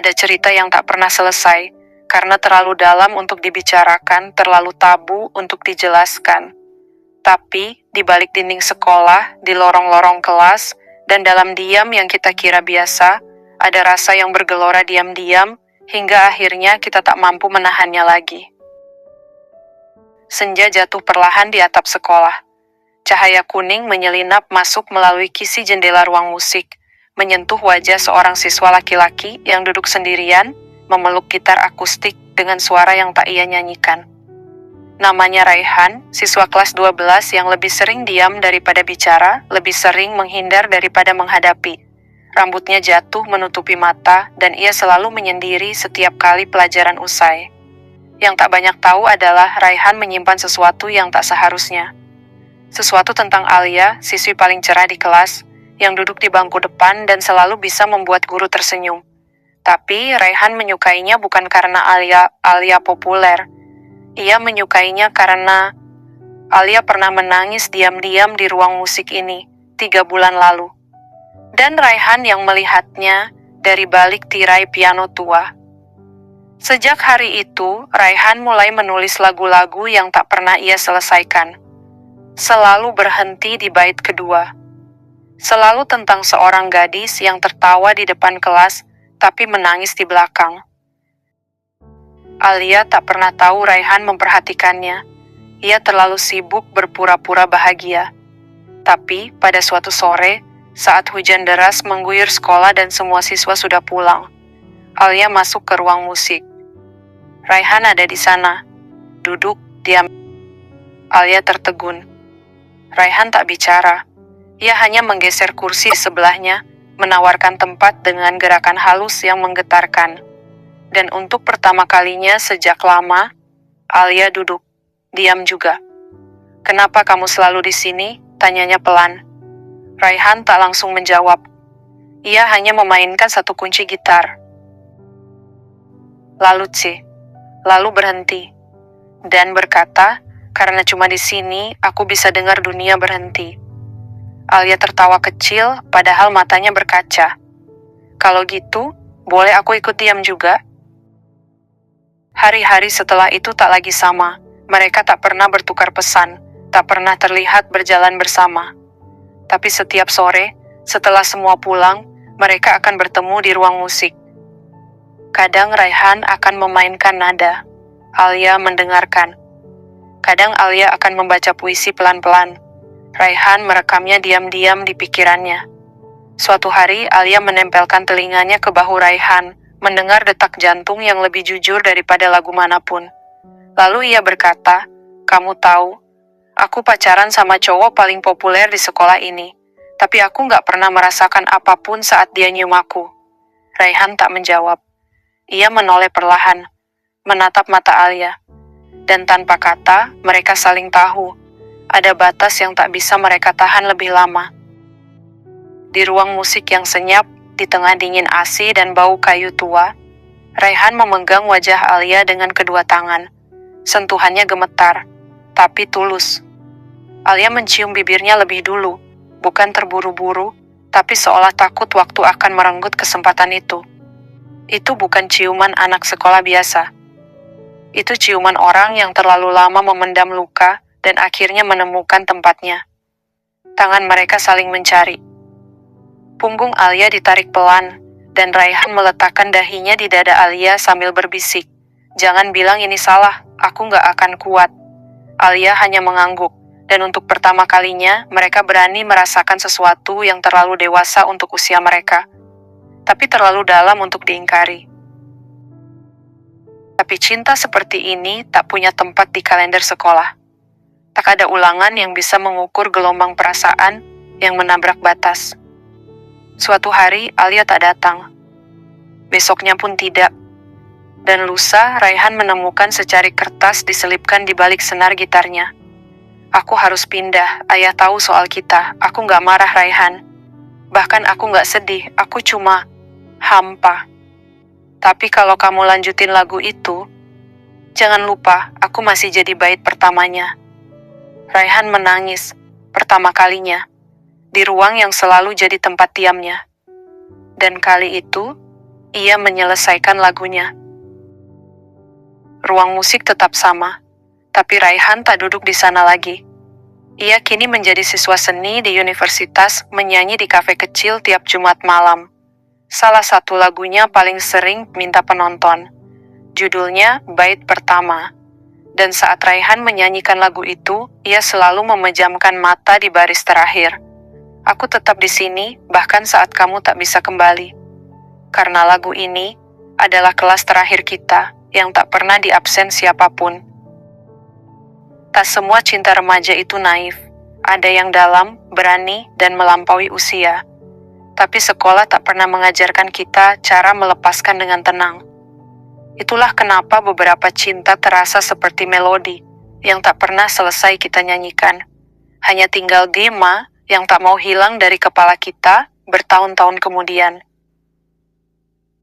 ada cerita yang tak pernah selesai, karena terlalu dalam untuk dibicarakan, terlalu tabu untuk dijelaskan. Tapi, di balik dinding sekolah, di lorong-lorong kelas, dan dalam diam yang kita kira biasa, ada rasa yang bergelora diam-diam, hingga akhirnya kita tak mampu menahannya lagi. Senja jatuh perlahan di atap sekolah. Cahaya kuning menyelinap masuk melalui kisi jendela ruang musik, menyentuh wajah seorang siswa laki-laki yang duduk sendirian, memeluk gitar akustik dengan suara yang tak ia nyanyikan. Namanya Raihan, siswa kelas 12 yang lebih sering diam daripada bicara, lebih sering menghindar daripada menghadapi. Rambutnya jatuh menutupi mata, dan ia selalu menyendiri setiap kali pelajaran usai. Yang tak banyak tahu adalah Raihan menyimpan sesuatu yang tak seharusnya. Sesuatu tentang Alia, siswi paling cerah di kelas, yang duduk di bangku depan dan selalu bisa membuat guru tersenyum. Tapi Raihan menyukainya bukan karena Alia populer. Ia menyukainya karena Alia pernah menangis diam-diam di ruang musik ini 3 bulan lalu. Dan Raihan yang melihatnya dari balik tirai piano tua. Sejak hari itu, Raihan mulai menulis lagu-lagu yang tak pernah ia selesaikan. Selalu berhenti di bait kedua. Selalu tentang seorang gadis yang tertawa di depan kelas, tapi menangis di belakang. Alia tak pernah tahu Raihan memperhatikannya. Ia terlalu sibuk berpura-pura bahagia. Tapi, pada suatu sore, saat hujan deras mengguyur sekolah dan semua siswa sudah pulang, Alia masuk ke ruang musik. Raihan ada di sana, duduk, diam. Alia tertegun. Raihan tak bicara. Ia hanya menggeser kursi di sebelahnya, menawarkan tempat dengan gerakan halus yang menggetarkan. Dan untuk pertama kalinya sejak lama, Alia duduk, diam juga. "Kenapa kamu selalu di sini?" tanyanya pelan. Raihan tak langsung menjawab. Ia hanya memainkan satu kunci gitar. Lalu berhenti. Dan berkata, "Karena cuma di sini, aku bisa dengar dunia berhenti." Alia tertawa kecil, padahal matanya berkaca. "Kalau gitu, boleh aku ikut diam juga?" Hari-hari setelah itu tak lagi sama. Mereka tak pernah bertukar pesan, tak pernah terlihat berjalan bersama. Tapi setiap sore, setelah semua pulang, mereka akan bertemu di ruang musik. Kadang Raihan akan memainkan nada. Alia mendengarkan. Kadang Alia akan membaca puisi pelan-pelan. Raihan merekamnya diam-diam di pikirannya. Suatu hari, Alia menempelkan telinganya ke bahu Raihan, mendengar detak jantung yang lebih jujur daripada lagu manapun. Lalu ia berkata, "Kamu tahu, aku pacaran sama cowok paling populer di sekolah ini, tapi aku nggak pernah merasakan apapun saat dia nyium aku." Raihan tak menjawab. Ia menoleh perlahan, menatap mata Alia. Dan tanpa kata, mereka saling tahu. Ada batas yang tak bisa mereka tahan lebih lama. Di ruang musik yang senyap, di tengah dingin AC dan bau kayu tua, Raihan memegang wajah Alia dengan kedua tangan. Sentuhannya gemetar, tapi tulus. Alia mencium bibirnya lebih dulu, bukan terburu-buru, tapi seolah takut waktu akan merenggut kesempatan itu. Itu bukan ciuman anak sekolah biasa. Itu ciuman orang yang terlalu lama memendam luka dan akhirnya menemukan tempatnya. Tangan mereka saling mencari. Punggung Alia ditarik pelan, dan Raihan meletakkan dahinya di dada Alia sambil berbisik, "Jangan bilang ini salah, aku nggak akan kuat." Alia hanya mengangguk, dan untuk pertama kalinya mereka berani merasakan sesuatu yang terlalu dewasa untuk usia mereka, tapi terlalu dalam untuk diingkari. Tapi cinta seperti ini tak punya tempat di kalender sekolah. Tak ada ulangan yang bisa mengukur gelombang perasaan yang menabrak batas. Suatu hari, Alia tak datang. Besoknya pun tidak. Dan lusa, Raihan menemukan secari kertas diselipkan di balik senar gitarnya. "Aku harus pindah, ayah tahu soal kita. Aku nggak marah, Raihan. Bahkan aku nggak sedih, aku cuma hampa. Tapi kalau kamu lanjutin lagu itu, jangan lupa, aku masih jadi bait pertamanya." Raihan menangis, pertama kalinya, di ruang yang selalu jadi tempat diamnya. Dan kali itu, Ia menyelesaikan lagunya. Ruang musik tetap sama, tapi Raihan tak duduk di sana lagi. Ia kini menjadi siswa seni di universitas, menyanyi di kafe kecil tiap Jumat malam. Salah satu lagunya paling sering minta penonton. Judulnya Bait Pertama. Dan saat Raihan menyanyikan lagu itu, ia selalu memejamkan mata di baris terakhir. Aku tetap di sini, bahkan saat kamu tak bisa kembali. Karena lagu ini adalah kelas terakhir kita, yang tak pernah diabsen siapapun. Tak semua cinta remaja itu naif. Ada yang dalam, berani, dan melampaui usia. Tapi sekolah tak pernah mengajarkan kita cara melepaskan dengan tenang. Itulah kenapa beberapa cinta terasa seperti melodi yang tak pernah selesai kita nyanyikan. Hanya tinggal dema yang tak mau hilang dari kepala kita bertahun-tahun kemudian.